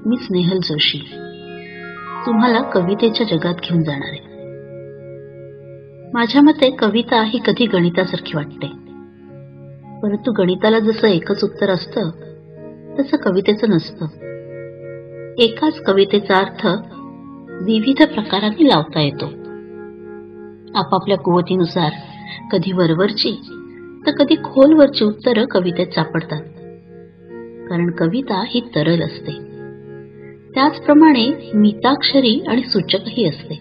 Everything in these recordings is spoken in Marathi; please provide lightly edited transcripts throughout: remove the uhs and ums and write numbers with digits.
मी स्नेहल जोशी तुम्हाला कवितेच्या जगात घेऊन जाणार आहे. माझ्या मते कविता ही कधी गणितासारखी वाटते, परंतु गणिताला जसं एकच उत्तर असतं तसं कवितेचं नसतं. एकाच कवितेचा अर्थ विविध प्रकारांनी लावता येतो. आपापल्या कुवतीनुसार कधी वरवरची तर कधी खोलवरची उत्तरं कवितेत सापडतात, कारण कविता ही तरल असते. त्याचप्रमाणे मिताक्षरी आणि सूचकही असते.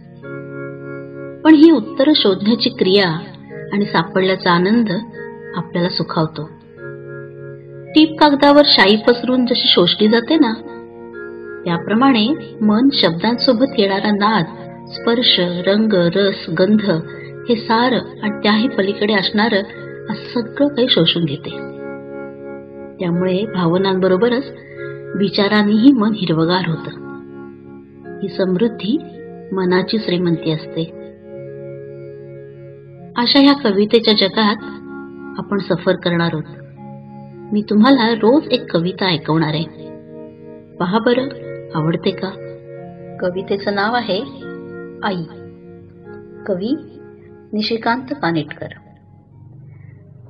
पण ही उत्तरं शोधण्याची क्रिया आणि सापडल्याचा आनंद आपल्याला सुखावतो. टीप कागदावर शाई पसरून जशी शोषली जाते ना, त्याप्रमाणे मन शब्दांसोबत येणारा नाद, स्पर्श, रंग, रस, गंध हे सारं आणि त्याही पलीकडे असणारं असं सगळं काही शोषून घेते. त्यामुळे भावनांबरोबरच विचारांनीही मन हिरवगार होतं. ही समृद्धी मनाची श्रीमंती असते. अशा ह्या कवितेच्या जगात आपण सफर करणार आहोत. मी तुम्हाला रोज एक कविता ऐकवणार आहे. पहा बरं, आवडते का? कवितेचं नाव आहे आई. कवी निशिकांत कानेटकर.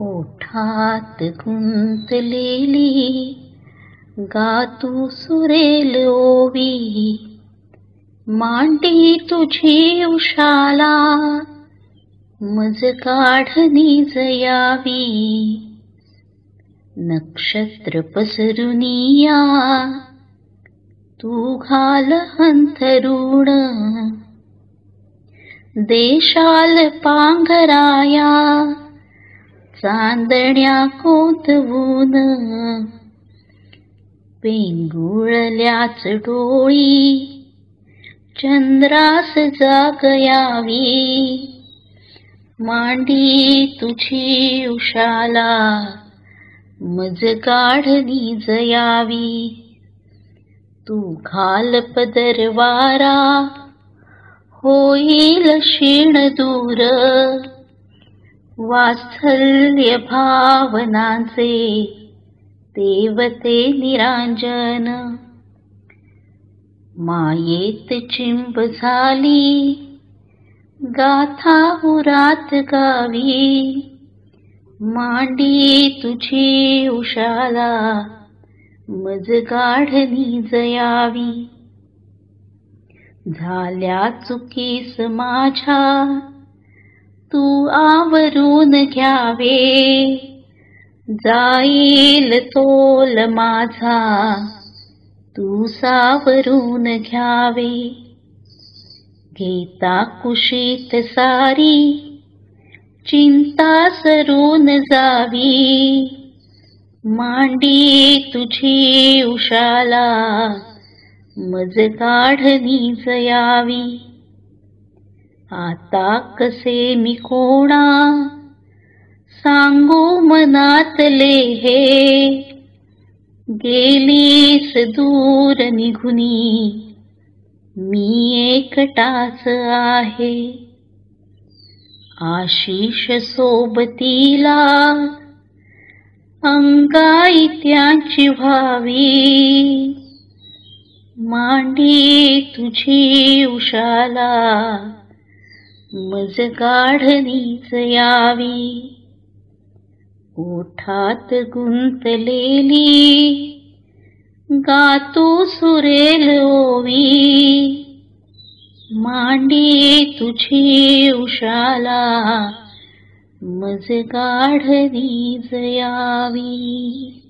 ओठात गुंतलेली गातू सुरेल ओवी, मांडी तुझी उशाला मज काढणी जयावी. नक्षत्र पसरुनिया तू घाल अंथरुण, देशाल पांघराया चांदण्या कोंतवून. पेंगुळल्याच डोळी चंद्रास जागयावी, मांडी तुझी उशाला मज काढणी जयावी. तू घाल पदरवारा होईल क्षीण दूर, वात्सल्य भावनांचे देवते निरांजन. मायेत चिंब झाली गाथा उरात गावी, मांडी तुझी उशाला मज काढणी जयावी. झाल्या चुकीस माझ्या तू आवरून घ्यावे, जाईल तोल माझा तू सावरून घ्यावे. घेता कुशीत सारी चिंता सरून जावी, मांडी तुझी उशाला मज काढणी जयावी. आता कसे मी कोणा सांगू मनातले हे, गेलीस दूर निघुनी मी एकटाच आहे. आशिष सोबतीला अंगाई त्यांची व्हावी, मांडी तुझी उशाला मज काढणी जयावी. ओठात गुंतलेली गातू सुरेल ओवी, मांडी तुझी उशाला मज काढणी जयावी.